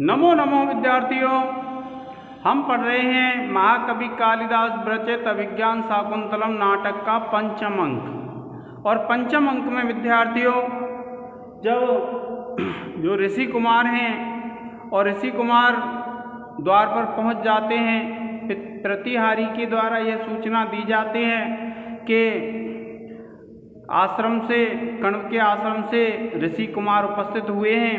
नमो नमो विद्यार्थियों, हम पढ़ रहे हैं महाकवि कालिदास विरचित अभिज्ञान शाकुंतलम नाटक का पंचम अंक। और पंचम अंक में विद्यार्थियों, जब जो ऋषि कुमार हैं और ऋषि कुमार द्वार पर पहुंच जाते हैं, प्रतिहारी के द्वारा यह सूचना दी जाती है कि आश्रम से, कण्व के आश्रम से ऋषि कुमार उपस्थित हुए हैं।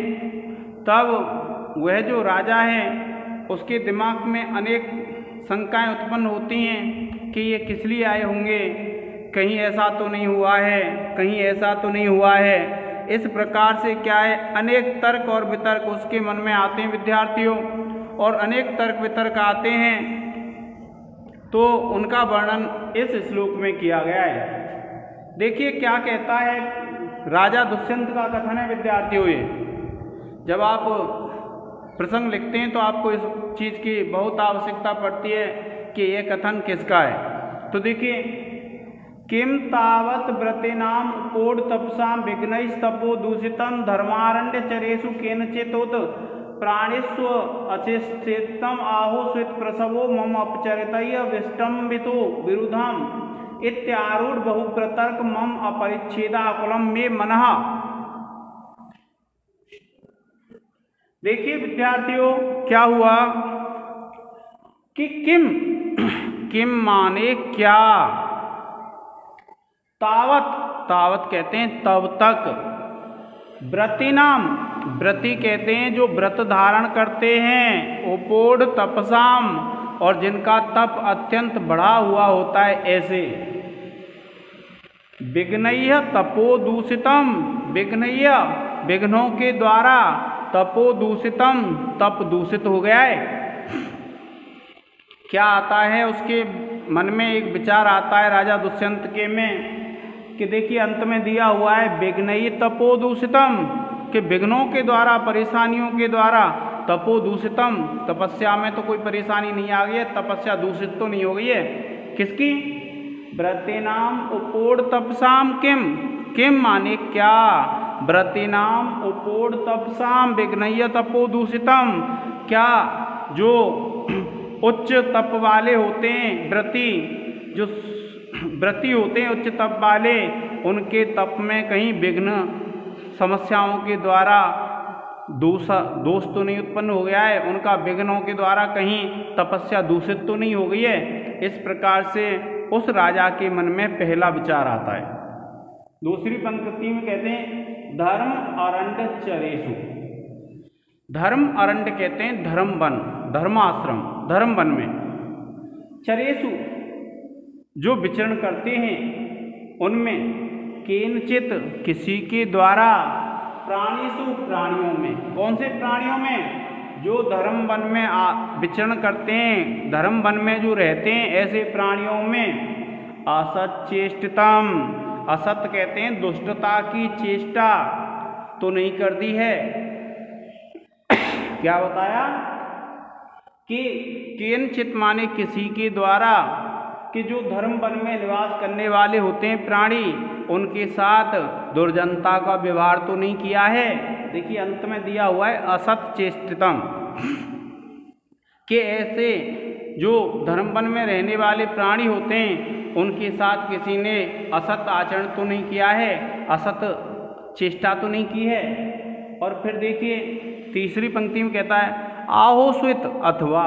तब वह जो राजा है उसके दिमाग में अनेक शंकाएं उत्पन्न होती हैं कि ये किस लिए आए होंगे, कहीं ऐसा तो नहीं हुआ है, कहीं ऐसा तो नहीं हुआ है। इस प्रकार से क्या है, अनेक तर्क और वितर्क उसके मन में आते हैं विद्यार्थियों, और अनेक तर्क वितर्क आते हैं तो उनका वर्णन इस श्लोक में किया गया है। देखिए क्या कहता है राजा दुष्यंत का कथन है विद्यार्थियों। ये जब आप प्रसंग लिखते हैं तो आपको इस चीज़ की बहुत आवश्यकता पड़ती है कि यह कथन किसका है। तो देखिए, किम तावत व्रतेनाम कोड तपसाम विघ्नैस्तपो दूषितम धर्मारण्य चरेषु केनचितोत प्राणिस्व अचेष्टितम आहोस्वित प्रसवो मम अपचरितय विष्टम्बितो विरुद्धम इत्यारूढ़ बहुप्रतर्क मम अपरिच्छेदाकुलम मे मनः। देखिए विद्यार्थियों, क्या हुआ कि किम माने क्या, तावत, तावत कहते हैं तब तक, व्रतिनाम, व्रति कहते हैं जो व्रत धारण करते हैं, उपोड तपसाम, और जिनका तप अत्यंत बढ़ा हुआ होता है, ऐसे विघ्नय्य तपो दूषितम, विघ्नय्य विघ्नों के द्वारा, तपो दूषितम तप दूषित हो गया है। क्या आता है उसके मन में, एक विचार आता है राजा दुष्यंत के में कि देखिए अंत में दिया हुआ है विघ्नय्य तपो दूषितम, कि विघ्नों के द्वारा, परेशानियों के द्वारा, तपो दूषितम, तपस्या में तो कोई परेशानी नहीं आ गई है, तपस्या दूषित तो नहीं हो गई है। किसकी? व्रतेनाम उपोड तपसाम किम, किम माने क्या, व्रतिनाम उपोड तपसाम विघ्नय्य तपो दूषितम, क्या जो उच्च तप वाले होते हैं, व्रति, जो व्रति होते हैं उच्च तप वाले, उनके तप में कहीं विघ्न समस्याओं के द्वारा दोष तो नहीं उत्पन्न हो गया है, उनका विघ्नों के द्वारा कहीं तपस्या दूषित तो नहीं हो गई है। इस प्रकार से उस राजा के मन में पहला विचार आता है। दूसरी पंक्ति में कहते हैं धर्म अरण्य चरेषु, धर्म अरण्य कहते हैं धर्म वन, धर्माश्रम, धर्म वन में, चरेषु जो विचरण करते हैं उनमें, केनचित किसी के द्वारा, प्राणीसु प्राणियों में, कौन से प्राणियों में, जो धर्म वन में विचरण करते हैं, धर्म वन में जो रहते हैं, ऐसे प्राणियों में, असत चेष्टितम, असत कहते हैं दुष्टता की चेष्टा तो नहीं कर दी है। क्या बताया कि केनचित माने किसी के द्वारा, कि जो धर्म वन में निवास करने वाले होते हैं प्राणी, उनके साथ दुर्जनता का व्यवहार तो नहीं किया है। देखिए अंत में दिया हुआ है असत चेष्टितम, कि ऐसे जो धर्म वन में रहने वाले प्राणी होते हैं उनके साथ किसी ने असत आचरण तो नहीं किया है, असत चेष्टा तो नहीं की है। और फिर देखिए तीसरी पंक्ति में कहता है आहोस्वित अथवा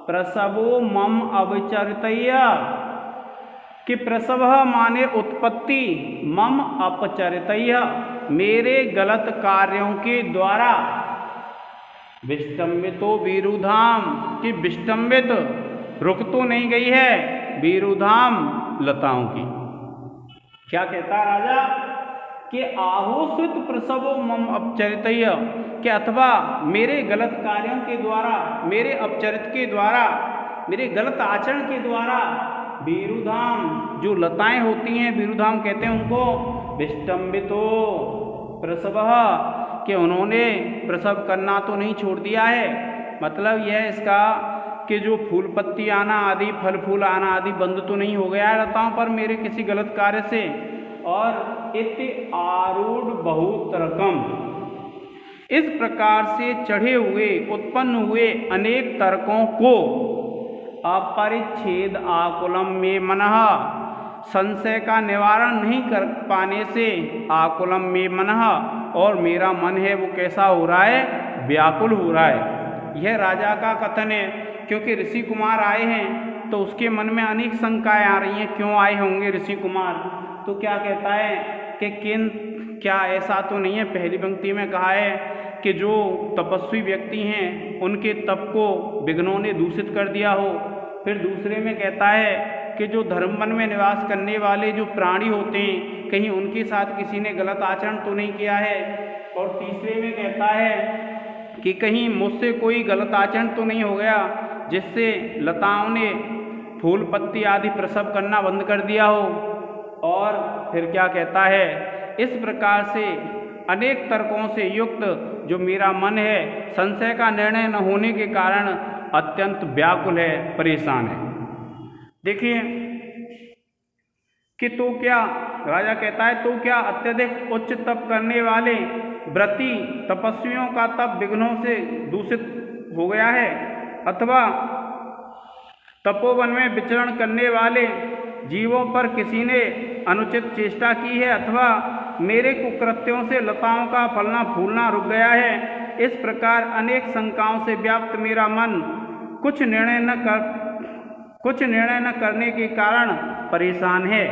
प्रसवो मम अवचरितय, कि प्रसव माने उत्पत्ति, मम अपचरितय मेरे गलत कार्यों के द्वारा, विष्टम्बितो वीरुधाम, कि विष्टम्बित रुक तो नहीं गई है वीरुधाम लताओं की। क्या कहता राजा कि आहोस्वित प्रसवो मम अपचरितय, कि अथवा मेरे गलत कार्यों के द्वारा, मेरे अपचरित के द्वारा, मेरे गलत आचरण के द्वारा, वीरुधाम जो लताएं होती हैं, वीरुधाम कहते हैं उनको, विष्टम्बितो प्रसव, कि उन्होंने प्रसव करना तो नहीं छोड़ दिया है। मतलब यह इसका कि जो फूल पत्ती आना आदि, फल फूल आना आदि बंद तो नहीं हो गया है लताओं पर मेरे किसी गलत कार्य से। और इत आरूढ़ बहुत रकम, इस प्रकार से चढ़े हुए उत्पन्न हुए अनेक तर्कों को अपरिच्छेद आकुलम में मनः, संशय का निवारण नहीं कर पाने से आकुलम में मनः, और मेरा मन है वो कैसा हो रहा है, व्याकुल हो रहा है। यह राजा का कथन है, क्योंकि ऋषि कुमार आए हैं तो उसके मन में अनेक शंकाएं आ रही हैं। क्यों आए होंगे ऋषि कुमार? तो क्या कहता है कि क्या ऐसा तो नहीं है, पहली पंक्ति में कहा है कि जो तपस्वी व्यक्ति हैं उनके तप को विघ्नों ने दूषित कर दिया हो। फिर दूसरे में कहता है कि जो धर्म वन में निवास करने वाले जो प्राणी होते हैं, कहीं उनके साथ किसी ने गलत आचरण तो नहीं किया है। और तीसरे में कहता है कि कहीं मुझसे कोई गलत आचरण तो नहीं हो गया जिससे लताओं ने फूल पत्ती आदि प्रसव करना बंद कर दिया हो। और फिर क्या कहता है, इस प्रकार से अनेक तर्कों से युक्त जो मेरा मन है, संशय का निर्णय न होने के कारण अत्यंत व्याकुल है, परेशान है। देखिए कि तो क्या, राजा कहता है तो क्या अत्यधिक उच्च तप करने वाले व्रती तपस्वियों का तप विघ्नों से दूषित हो गया है, अथवा तपोवन में विचरण करने वाले जीवों पर किसी ने अनुचित चेष्टा की है, अथवा मेरे कुकृत्यों से लताओं का फलना फूलना रुक गया है। इस प्रकार अनेक शंकाओं से व्याप्त मेरा मन कुछ निर्णय न करने के कारण परेशान है।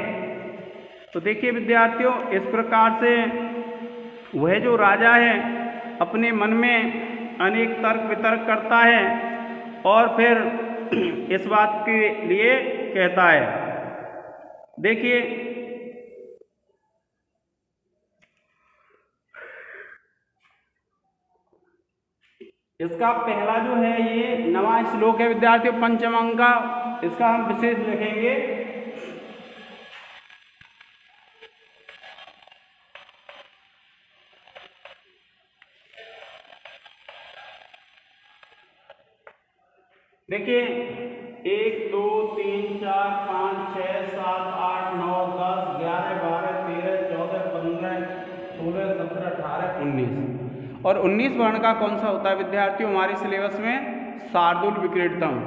तो देखिए विद्यार्थियों, इस प्रकार से वह जो राजा है अपने मन में अनेक तर्क वितर्क करता है और फिर इस बात के लिए कहता है। देखिए इसका पहला जो है ये 9वां श्लोक है विद्यार्थियों, पंचम अंक का, इसका हम विशेष लिखेंगे। देखिए 1 2 3 4 5 6 7 8 9 10 11 12 13 14 15 16 17 18 19 और 19 वर्ण का कौन सा होता है विद्यार्थियों हमारे सिलेबस में? शार्दूल विक्रीडतम।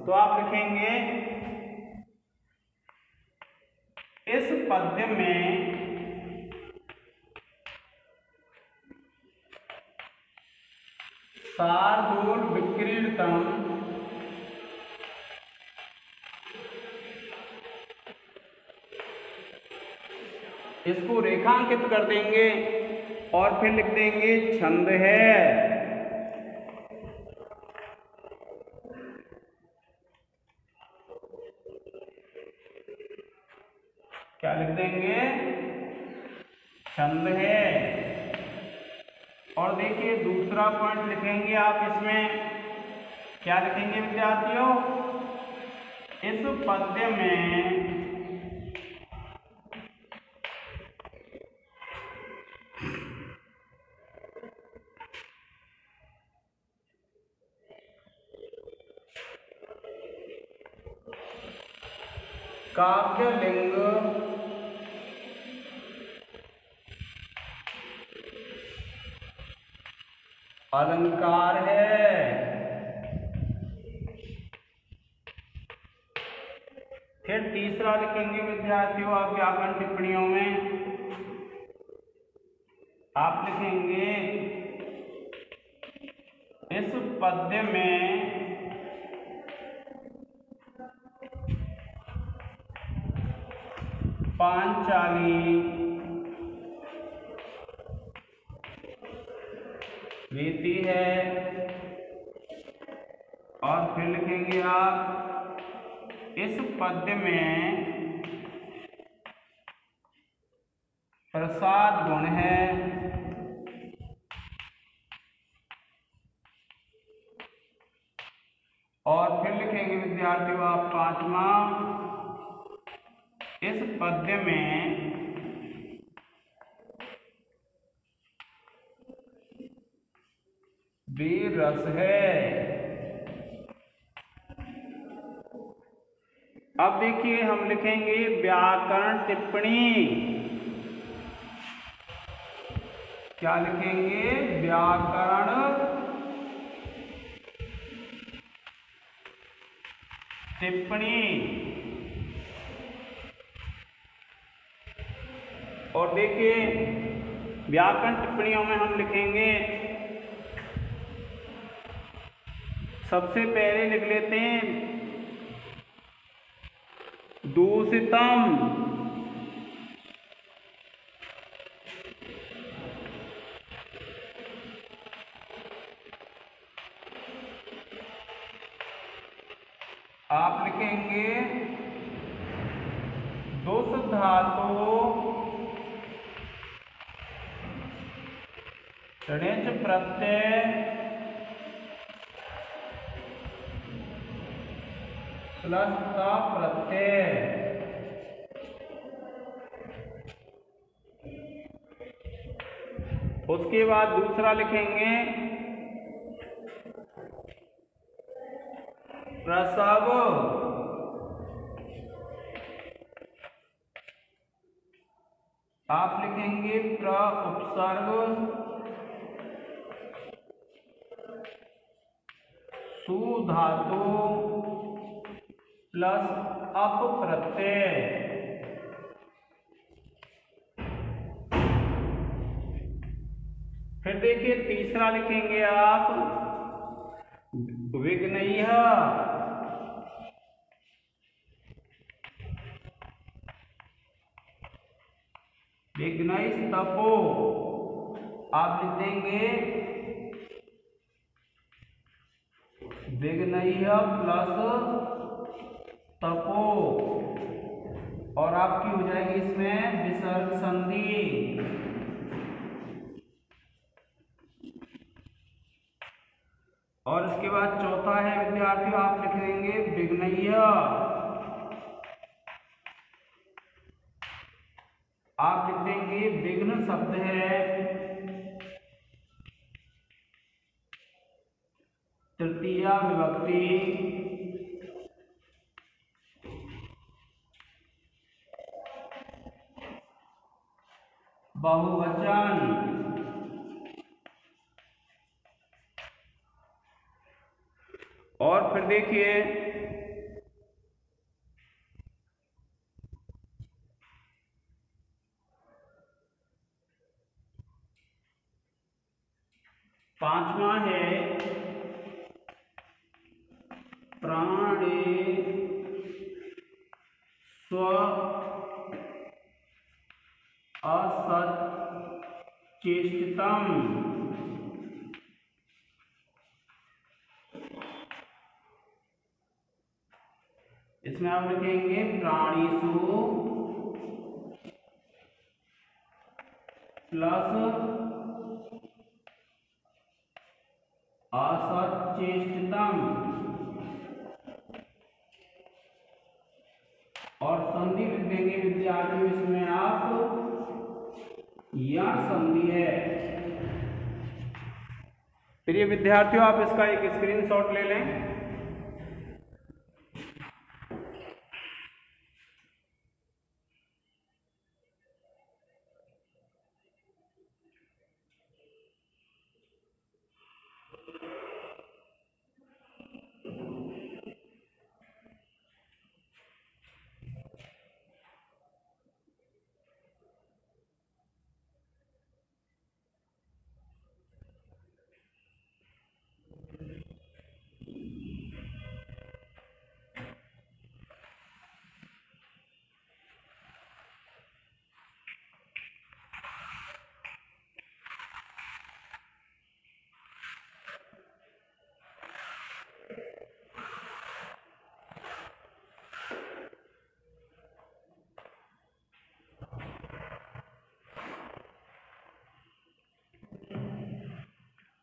तो आप लिखेंगे इस पद्य में शार्दूल विक्रीडतम इसको रेखांकित कर देंगे और फिर लिख देंगे छंद है। क्या लिख देंगे? छंद है। और देखिए दूसरा पॉइंट लिखेंगे आप इसमें, क्या लिखेंगे विद्यार्थियों? इस पद्य में काव्यलिंग अलंकार है। फिर तीसरा लिखेंगे विद्यार्थियों आप व्याकरण टिप्पणियों में, आप लिखेंगे इस पद्य में पांचाली रीति है। और फिर लिखेंगे आप इस पद्य में प्रसाद गुण है। और फिर लिखेंगे विद्यार्थियों आप पांचवा, इस पद्य में वीर रस है। अब देखिए हम लिखेंगे व्याकरण टिप्पणी। क्या लिखेंगे? व्याकरण टिप्पणी। और देखिए व्याकरण टिप्पणियों में हम लिखेंगे, सबसे पहले लिख लेते हैं दूषितम। आप लिखेंगे दुष धातु ऋच प्रत्यय प्लस ता प्रत्यय। उसके बाद दूसरा लिखेंगे प्रसव। आप लिखेंगे प्र उपसर्ग सु धातु प्लस अप प्रत्यय। फिर देखिए तीसरा लिखेंगे आप विघ्नयः। विघ्नस्तपो आप लिख देंगे विघ्नयः प्लस तपो, और आपकी हो जाएगी इसमें विसर्ग संधि। और इसके बाद चौथा है विद्यार्थियों, आप लिख देंगे विघ्नयः। आप लिख देंगे विघ्न शब्द है तृतीया विभक्ति बहुवचन। और फिर देखिए पांचवा है प्राणे स्व असचेष्टितम। इसमें आप लिखेंगे प्राणीषु प्लस असचेष्टितम, और संधि लिख देंगे विद्यार्थियों, इसमें आप यह संधि है। प्रिय विद्यार्थियों आप इसका एक स्क्रीनशॉट ले लें।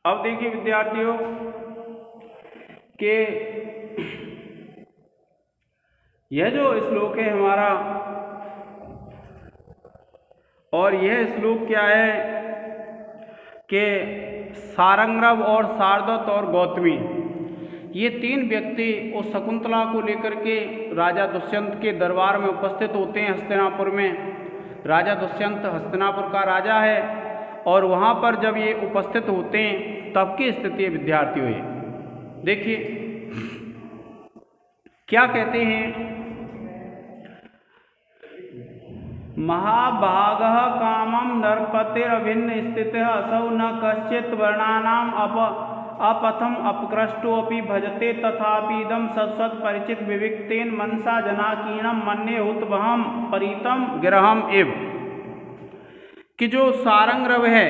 अब देखिए विद्यार्थियों कि यह जो श्लोक है हमारा, और यह श्लोक क्या है कि सारंगरव और शारदत्त और गौतमी ये तीन व्यक्ति उस शकुंतला को लेकर के राजा दुष्यंत के दरबार में उपस्थित होते हैं हस्तिनापुर में। राजा दुष्यंत हस्तिनापुर का राजा है और वहाँ पर जब ये उपस्थित होते हैं तब की स्थिति है विद्यार्थियों। ये देखिए क्या कहते हैं, महाभागः कामं नरपतेरभिन्न स्थितः असौ न कश्चित् वर्णानाम् अपथम अपकृष्टोऽपि भजते तथापि इदं सत्सत् परिचित विविक्तेन मनसा जनाकीर्णं मन्ये हुतवहं परितं गिरहम् एव। कि जो सारंग्रव है,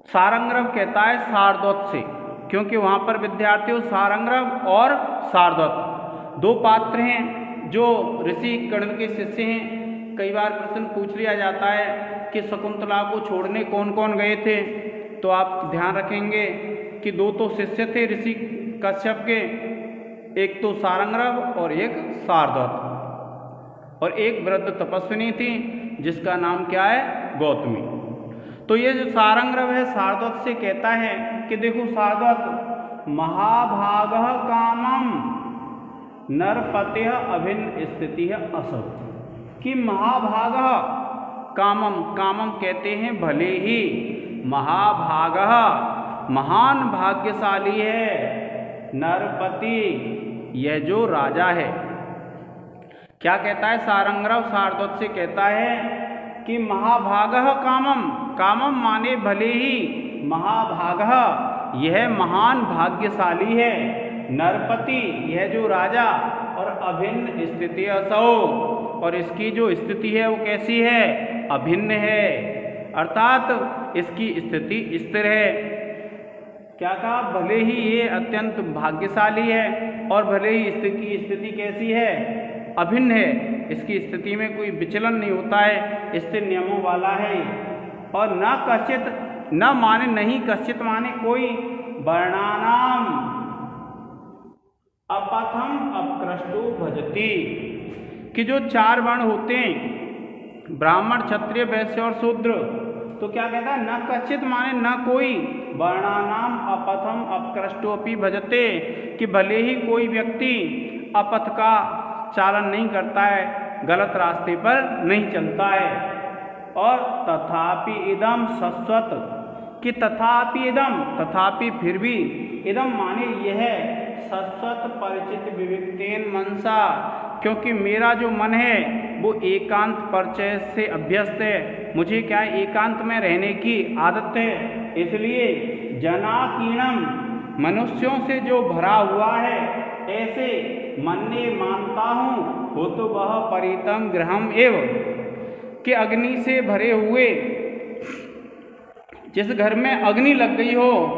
सारंग्रव कहता है सारद्वत से, क्योंकि वहाँ पर विद्यार्थियों सारंग्रव और सारद्वत दो पात्र हैं जो ऋषि कण्व के शिष्य हैं। कई बार प्रश्न पूछ लिया जाता है कि शकुंतला को छोड़ने कौन कौन गए थे, तो आप ध्यान रखेंगे कि दो तो शिष्य थे ऋषि कश्यप के, एक तो सारंग्रव और एक सारद्वत, और एक वृद्ध तपस्विनी थी जिसका नाम क्या है, गौतमी। तो ये जो सारंग्रव है सारद्वत से कहता है कि देखो सारद्वत, महाभागः कामम नरपतेः अभिन्न स्थिति है असौ। कि महाभागः कामम, कामम कहते हैं भले ही, महाभागः महान भाग्यशाली है, नरपति यह जो राजा है। क्या कहता है सारंग्रव सारद्वत से कहता है कि महाभागः कामम, कामम माने भले ही, महाभागः यह महान भाग्यशाली है, नरपति यह जो राजा, और अभिन्न स्थिति असौ, और इसकी जो स्थिति है वो कैसी है, अभिन्न है, अर्थात इसकी स्थिति स्थिर है। क्या कहा, भले ही ये अत्यंत भाग्यशाली है और भले ही इसकी स्थिति कैसी है, अभिन्न है, इसकी स्थिति में कोई विचलन नहीं होता है, स्थिर नियमों वाला है। और न कश्चित, न माने नहीं, कश्चित माने कोई, वर्णानाम अपथम अपकृष्टो भजति, कि जो चार वर्ण होते हैं ब्राह्मण क्षत्रिय वैश्य और शूद्र, तो क्या कहता है, न कश्चित माने न कोई, वर्णानाम अपथम अपकृष्टोपि भजते, कि भले ही कोई व्यक्ति अपथ का चालन नहीं करता है, गलत रास्ते पर नहीं चलता है। और तथापि इदम सस्वत, कि तथापि इदम, तथापि फिर भी, इदम माने यह, सस्वत परिचित विविक्तेन मनसा, क्योंकि मेरा जो मन है वो एकांत परिचय से अभ्यस्त है, मुझे क्या है, एकांत में रहने की आदत है, इसलिए जनाकीर्णम, मनुष्यों से जो भरा हुआ है, ऐसे मन्ये मानता हूँ, हो तो वह परितम गृहम एव, कि अग्नि से भरे हुए, जिस घर में अग्नि लग गई हो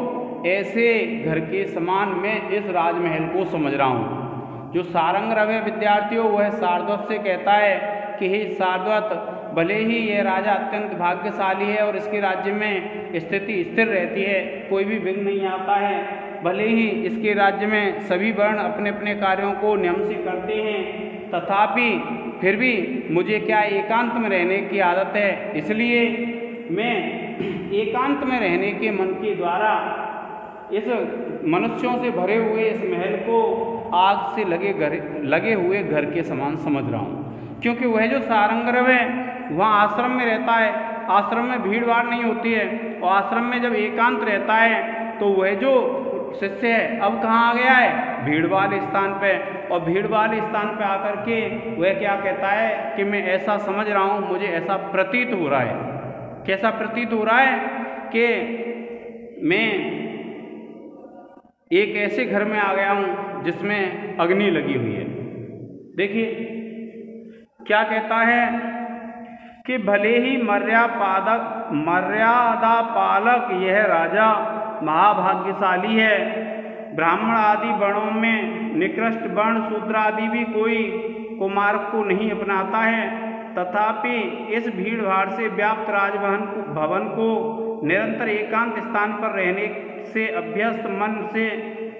ऐसे घर के समान मैं इस राजमहल को समझ रहा हूँ। जो सारंग्रव है विद्यार्थियों, वह सारद्वत से कहता है कि हे सारद्वत, भले ही यह राजा अत्यंत भाग्यशाली है और इसके राज्य में स्थिति स्थिर रहती है, कोई भी विघ्न नहीं आता है, भले ही इसके राज्य में सभी वर्ण अपने अपने कार्यों को नियम से करते हैं, तथापि फिर भी मुझे क्या एकांत में रहने की आदत है, इसलिए मैं एकांत में रहने के मन के द्वारा इस मनुष्यों से भरे हुए इस महल को आग से लगे हुए घर के समान समझ रहा हूँ। क्योंकि वह जो सारंग्रव है वहाँ आश्रम में रहता है, आश्रम में भीड़ भाड़ नहीं होती है, और आश्रम में जब एकांत रहता है तो वह जो शिष्य है अब कहाँ आ गया है, भीड़ वाले स्थान पे, और भीड़ वाले स्थान पे आकर के वह क्या कहता है कि मैं ऐसा समझ रहा हूँ, मुझे ऐसा प्रतीत हो रहा है। कैसा प्रतीत हो रहा है कि मैं एक ऐसे घर में आ गया हूँ जिसमें अग्नि लगी हुई है। देखिए क्या कहता है कि भले ही मर्यादा पालक यह राजा महाभाग्यशाली है, ब्राह्मण आदि वर्णों में निकृष्ट वर्ण शूद्र आदि भी कोई कुमार्ग को नहीं अपनाता है, तथापि इस भीड़ भाड़ से व्याप्त राजभवन को निरंतर एकांत स्थान पर रहने से अभ्यस्त मन से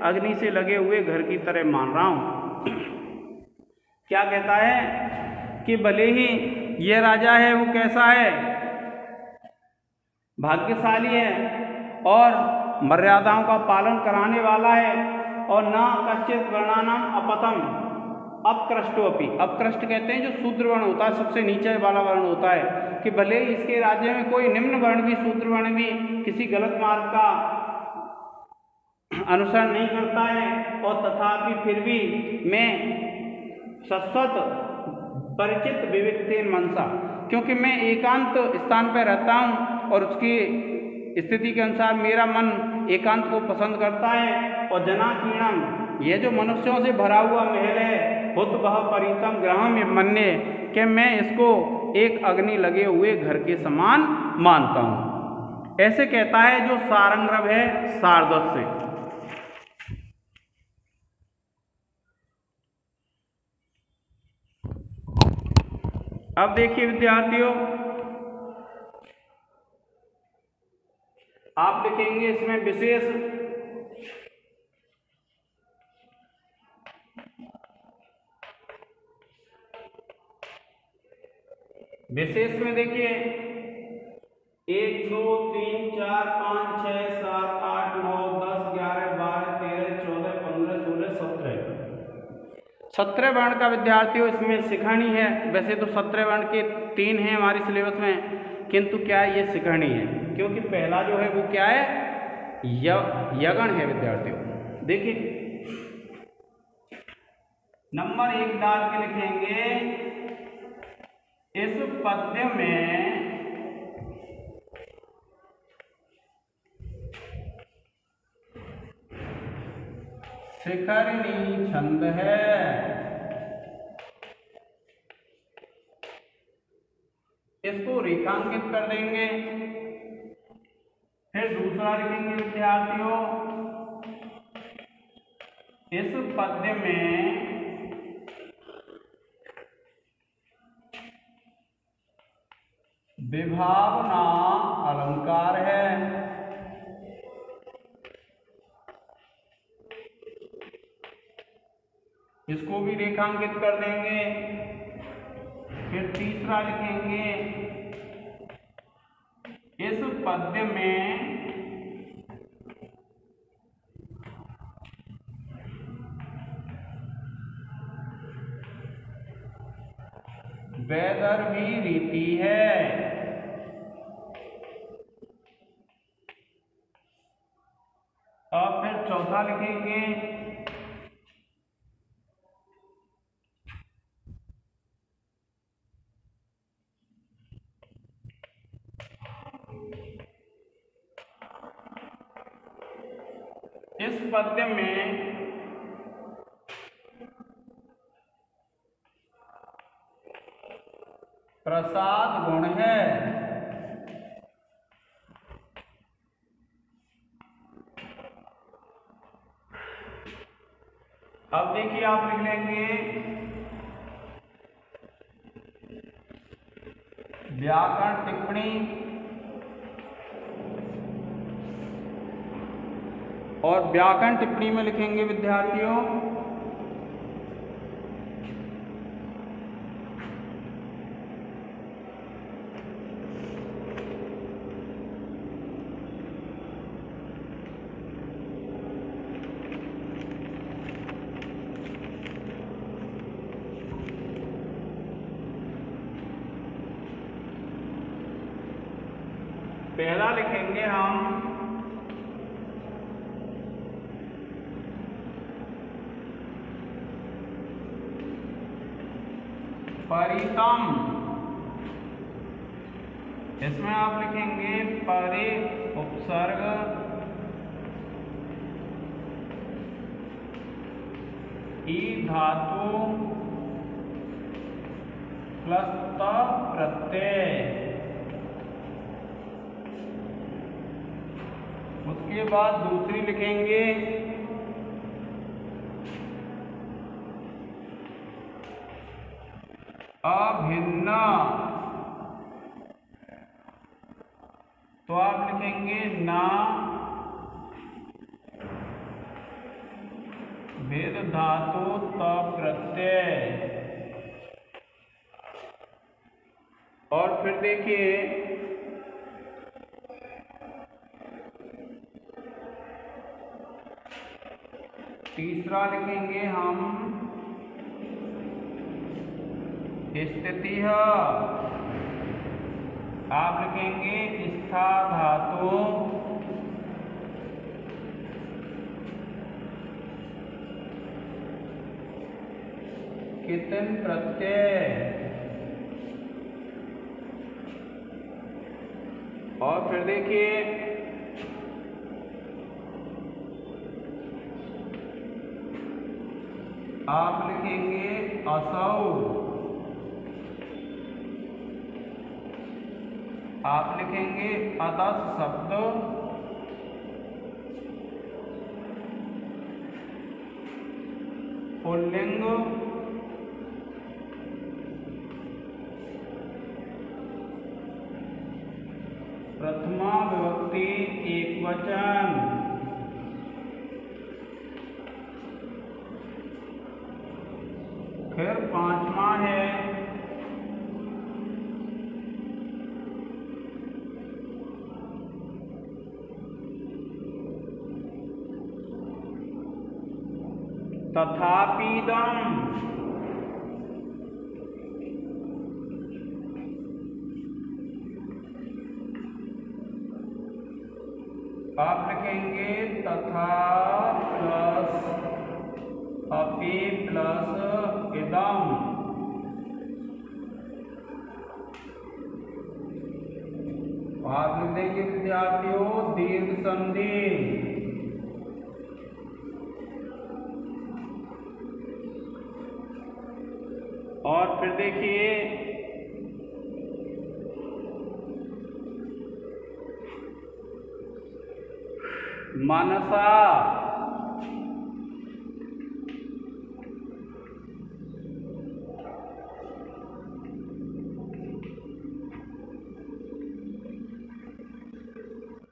अग्नि से लगे हुए घर की तरह मान रहा हूँ। क्या कहता है कि भले ही यह राजा है वो कैसा है, भाग्यशाली है और मर्यादाओं का पालन कराने वाला है, और न कश्चित वर्णानाम अपतम, अपकृष्टोपि, अपकृष्ट कहते हैं जो शूद्र वर्ण होता है, सबसे नीचे वाला वर्ण होता है, कि भले ही इसके राज्य में कोई निम्न वर्ण भी, शूद्र वर्ण भी किसी गलत मार्ग का अनुसरण नहीं करता है, और तथापि फिर भी मैं शाश्वत परिचित विविक्तेन मनसा, क्योंकि मैं एकांत स्थान पर रहता हूँ और उसकी स्थिति के अनुसार मेरा मन एकांत को पसंद करता है। और जनाकीर्णम, यह जो मनुष्यों से भरा हुआ महल है, हुत बह परितम गृहम मन्ये, कि मैं इसको एक अग्नि लगे हुए घर के समान मानता हूँ। ऐसे कहता है जो सारंगरव है शार्दूल से। अब देखिए विद्यार्थियों, आप लिखेंगे इसमें विशेष, विशेष में देखिए 1 2 3 4 5 6 7 8 9 10 11 12 13 14 15 16 17 वर्ण का विद्यार्थियों इसमें सिखानी है। वैसे तो 17 वर्ण के 3 हैं हमारी सिलेबस में, किंतु क्या है ये सिखानी है, क्योंकि पहला जो है वो क्या है, यगण है विद्यार्थियों। देखिए नंबर 1 डाल के लिखेंगे, इस पद्य में शिखरिणी छंद है। इसको रेखांकित कर देंगे। फिर दूसरा लिखेंगे विद्यार्थियों, इस पद्य में विभावना अलंकार है। इसको भी रेखांकित कर देंगे। फिर तीसरा लिखेंगे, इस पद्य में वैदर्भी रीति है। अब फिर चौथा लिखेंगे, इस पद्य में प्रसाद गुण है। अब देखिए आप लिख लेंगे, व्याकरण टिप्पणी, और व्याकरण टिप्पणी में लिखेंगे विद्यार्थियों पहला लिखेंगे हम परितम। इसमें आप लिखेंगे परे उपसर्ग ई धातु प्लस त प्रत्यय। उसके बाद दूसरी लिखेंगे अभिन्न। तो आप लिखेंगे ना भेद धातु त प्रत्यय। और फिर देखिए तीसरा लिखेंगे हम स्थिति आप लिखेंगे स्था धातु कितन प्रत्यय और फिर देखिए आप लिखेंगे असौ, आप लिखेंगे अतस शब्द पुल्लिंग प्रथमा विभक्ति एकवचन। फिर पांचवा है तथापीदम, आप लिखेंगे तथा प्लस अपि प्लस इदम। आप लिख देंगे विद्यार्थियों दीर्घ संधि। और फिर देखिए मनसा,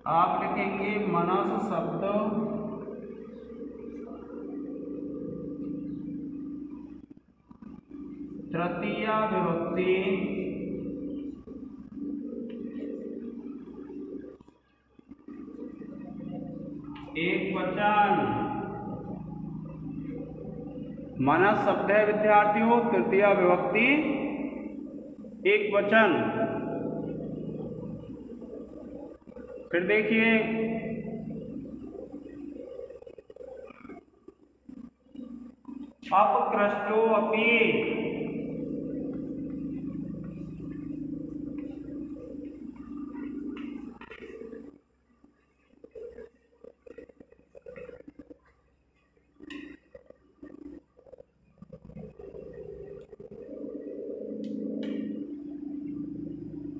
आप लिखेंगे मनस शब्द तृतीया विभक्ति एकवचन। मनस शब्द है विद्यार्थियों तृतीया विभक्ति एकवचन। फिर देखिए अपकृष्टो अपि,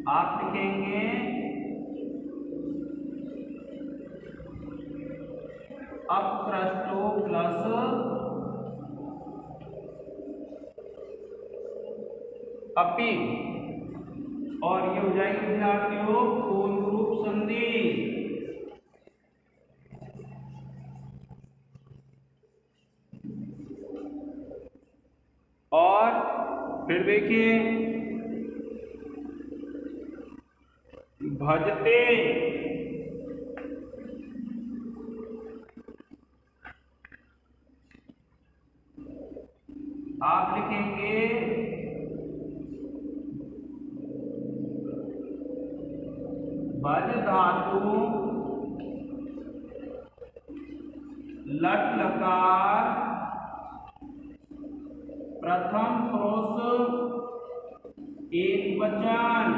आप लिखेंगे अपकृष्टो प्लस अपि और ये हो जाएगी विद्यार्थियों पूर्ण रूप संधि। और फिर देखिए भजते, आप लिखेंगे भज धातु लट लकार प्रथम पुरुष एकवचन।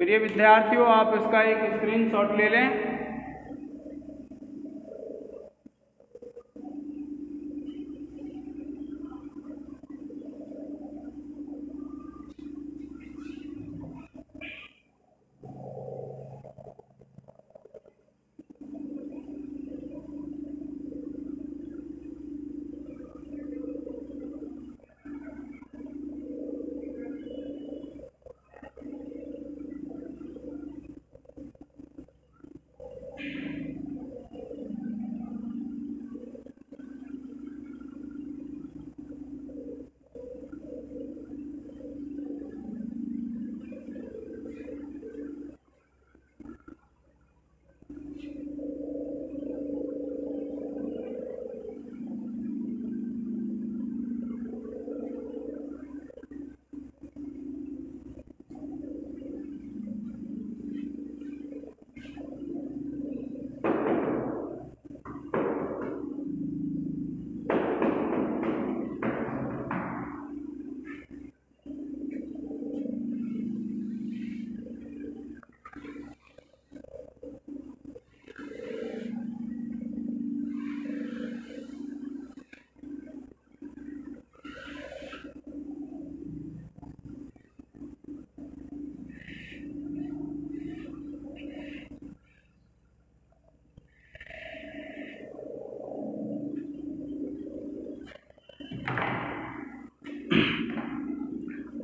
प्रिय विद्यार्थियों आप इसका एक स्क्रीनशॉट ले लें।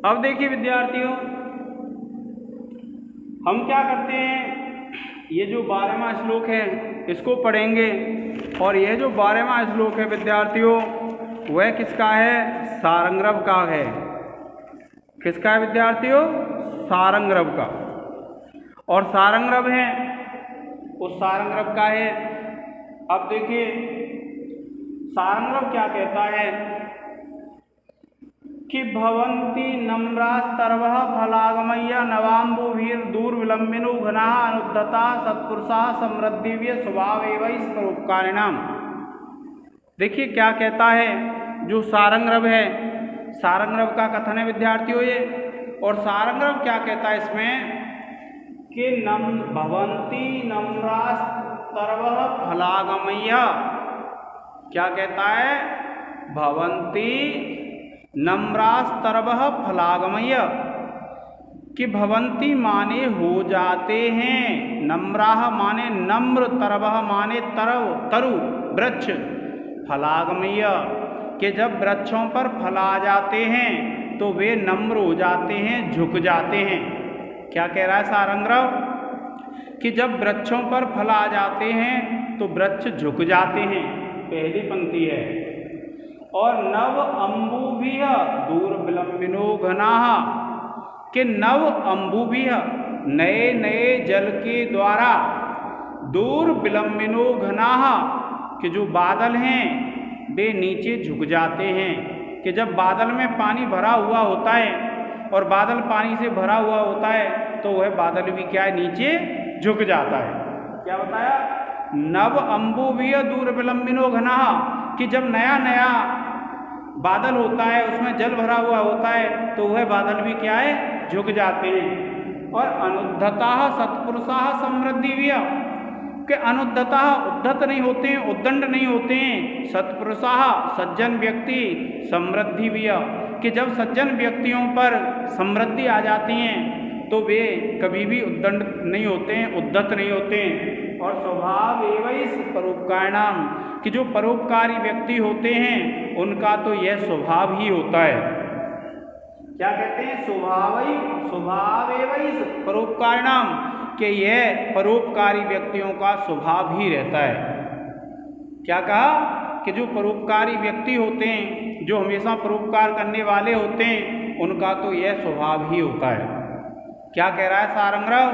अब देखिए विद्यार्थियों, हम क्या करते हैं, ये जो 12वां श्लोक है इसको पढ़ेंगे, और यह जो 12वां श्लोक है विद्यार्थियों वह किसका है, सारंगरव का है। किसका है विद्यार्थियों, सारंगरव का। और सारंगरव है उस सारंगरव का है। अब देखिए सारंगरव क्या कहता है कि भवन्ति नम्रास्तर्वः फलागमय्य नवाम्बुभिर् दूरविलम्बिनो घनाः अनुद्धता सत्पुरुषाः समृद्धिव्य स्वभावैवैष परोपकारिणाम्। देखिए क्या कहता है जो सारंगरव है, सारंगरव का कथन है विद्यार्थियों ये। और सारंगरव क्या कहता है इसमें कि भवन्ति नम्रास्तर्वः फलागमय्य, क्या कहता है, भवन्ति नम्रास्तर्वः फलागमय्य, कि भवन्ति माने हो जाते हैं, नम्राः माने नम्र, तरवः माने तरु वृक्ष, फलागमय्य कि जब वृक्षों पर फल आ जाते हैं तो वे नम्र हो जाते हैं, झुक जाते हैं। क्या कह रहा है सारंगरव कि जब वृक्षों पर फल आ जाते हैं तो वृक्ष झुक जाते हैं, पहली पंक्ति है। और नव अम्बुभिः दूरविलम्बिनो घनाः, कि नव अम्बुभिः नए नए जल के द्वारा, दूरविलम्बिनो घनाः कि जो बादल हैं वे नीचे झुक जाते हैं। कि जब बादल में पानी भरा हुआ होता है और बादल पानी से भरा हुआ होता है तो वह बादल भी क्या है, नीचे झुक जाता है। क्या बताया, नव अम्बुभिः दूरविलम्बिनो घनाः, कि जब नया नया बादल होता है उसमें जल भरा हुआ होता है तो वह बादल भी क्या है, झुक जाते हैं। और अनुद्धताः सत्पुरुषाः समृद्धिव्य, कि अनुद्धताः उद्धत नहीं होते हैं, उद्दंड नहीं होते हैं, सत्पुरुषाः सज्जन व्यक्ति, समृद्धिव्य, कि जब सज्जन व्यक्तियों पर समृद्धि आ जाती हैं तो वे कभी भी उद्दंड नहीं होते हैं, उद्धत नहीं होते हैं। और स्वभाव एवैष परोपकारिणाम्, कि जो परोपकारी व्यक्ति होते हैं उनका तो यह स्वभाव ही होता है। क्या कहते हैं, स्वभाव एवैष परोपकारिणाम्, कि यह परोपकारी व्यक्तियों का स्वभाव ही रहता है। क्या कहा कि जो परोपकारी व्यक्ति होते हैं, जो हमेशा परोपकार करने वाले होते हैं, उनका तो यह स्वभाव ही होता है। क्या कह रहा है सारंगरव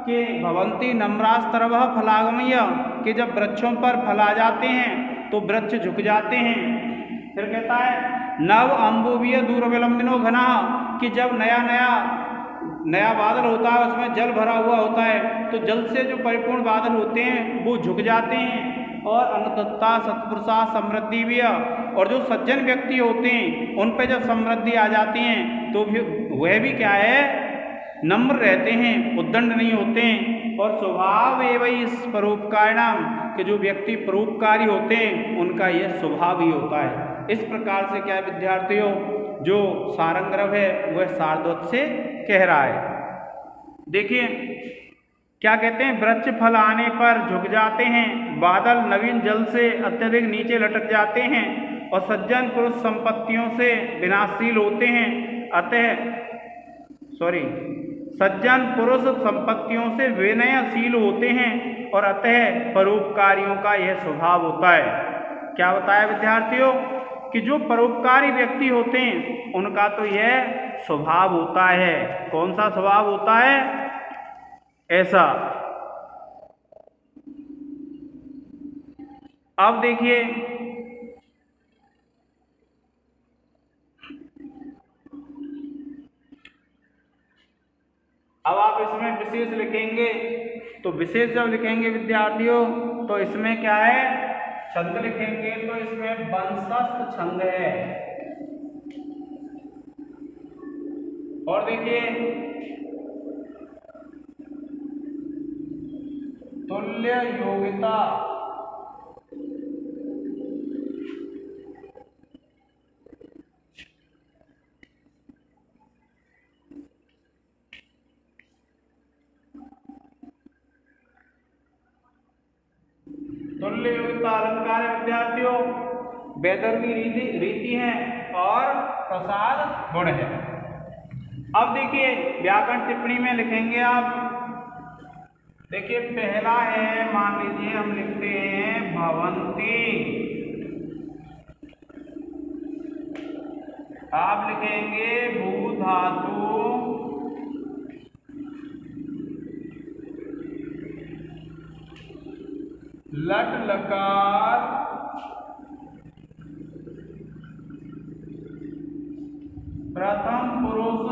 कि भवन्ति नम्रास्तर्वः फलागमय्य, कि जब वृक्षों पर फल आ जाते हैं तो वृक्ष झुक जाते हैं। फिर कहता है नव अम्बुभिः दूरविलम्बिनो घनाः, कि जब नया बादल होता है उसमें जल भरा हुआ होता है तो जल से जो परिपूर्ण बादल होते हैं वो झुक जाते हैं। और अनुद्धता सत्पुरुषाः समृद्धिव्य, और जो सज्जन व्यक्ति होते हैं उन पे जब समृद्धि आ जाती हैं तो वह भी क्या है, नम्र रहते हैं, उद्दंड नहीं होते हैं। और स्वभाव एवैष परोपकारिणाम्, कि जो व्यक्ति परोपकारी होते हैं उनका यह स्वभाव ही होता है। इस प्रकार से क्या है विद्यार्थियों, जो सारंगरव है वह सारद्वत से कह रहा है। देखिए क्या कहते हैं, वृक्ष फल आने पर झुक जाते हैं, बादल नवीन जल से अत्यधिक नीचे लटक जाते हैं, और सज्जन पुरुष संपत्तियों से विनाशशील होते हैं। सज्जन पुरुष संपत्तियों से विनयशील होते हैं, और अतः परोपकारियों का यह स्वभाव होता है। क्या बताया विद्यार्थियों कि जो परोपकारी व्यक्ति होते हैं उनका तो यह स्वभाव होता है। कौन सा स्वभाव होता है, ऐसा। अब देखिए अब आप इसमें विशेष लिखेंगे, तो विशेष जब लिखेंगे विद्यार्थियों तो इसमें क्या है, छंद लिखेंगे, तो इसमें वंशस्थ छंद है। और देखिए तुल्य योग्यता, तुल्य योग्यता अलंकार है विद्यार्थियों, वैदर्भी रीति है और प्रसाद गुण है। अब देखिए व्याकरण टिप्पणी में लिखेंगे आप, देखिए पहला है, मान लीजिए हम लिखते हैं भवंती, आप लिखेंगे भू धातु लट लकार प्रथम पुरुष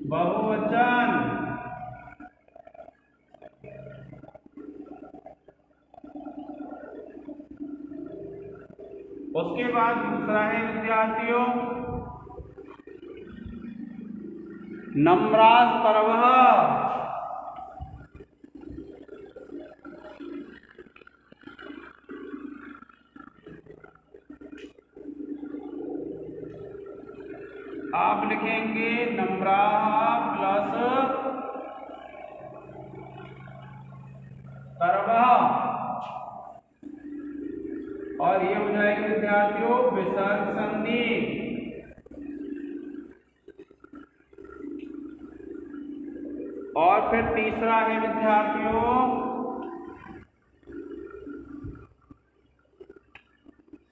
बहुवचन। उसके बाद दूसरा है विद्यार्थियों नम्रास्तरवः, आप लिखेंगे नम्राः प्लस तरवः, और ये हो जाएगी विद्यार्थियों विसर्ग संधि। और फिर तीसरा है विद्यार्थियों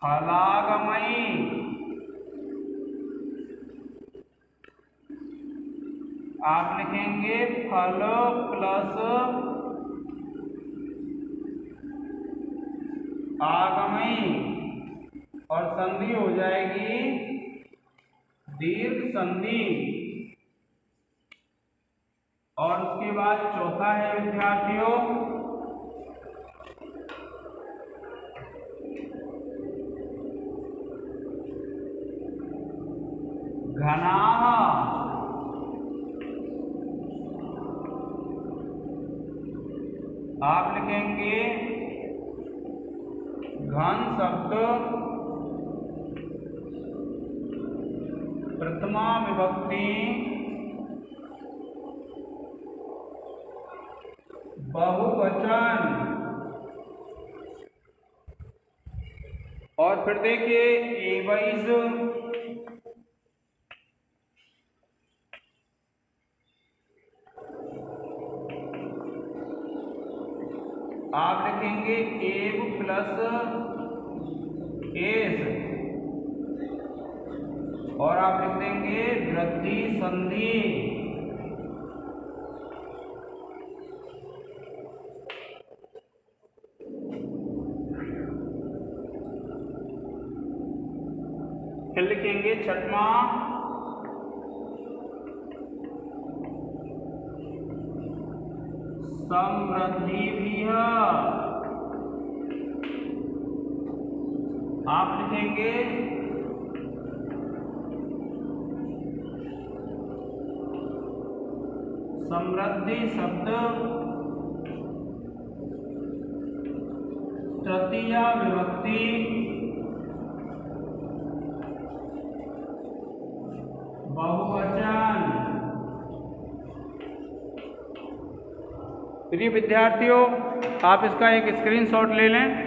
फलागमयी, आप लिखेंगे फल प्लस आगमयी, और संधि हो जाएगी दीर्घ संधि। और उसके बाद चौथा है विद्यार्थियों घनाः, आप लिखेंगे घन शब्द प्रथमा विभक्ति बहुवचन। और फिर देखिए एवैज, आप लिखेंगे एव प्लस एस, और आप लिख देंगे वृद्धि संधि। फिर लिखेंगे छठवां समृद्धि भी है, आप लिखेंगे समृद्धि शब्द तृतीया विभक्ति बहुवचन। प्रिय विद्यार्थियों, आप इसका एक स्क्रीनशॉट ले लें।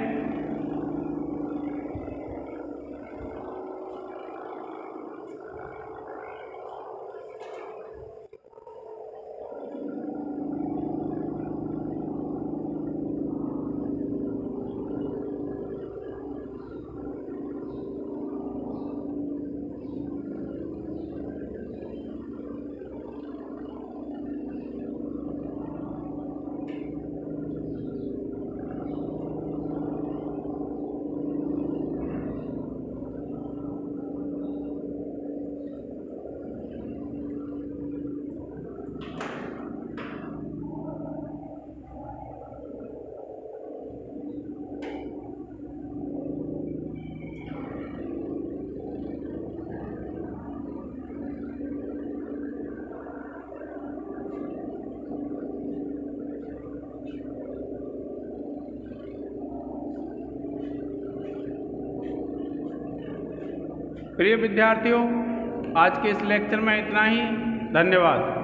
प्रिय विद्यार्थियों, आज के इस लेक्चर में इतना ही। धन्यवाद।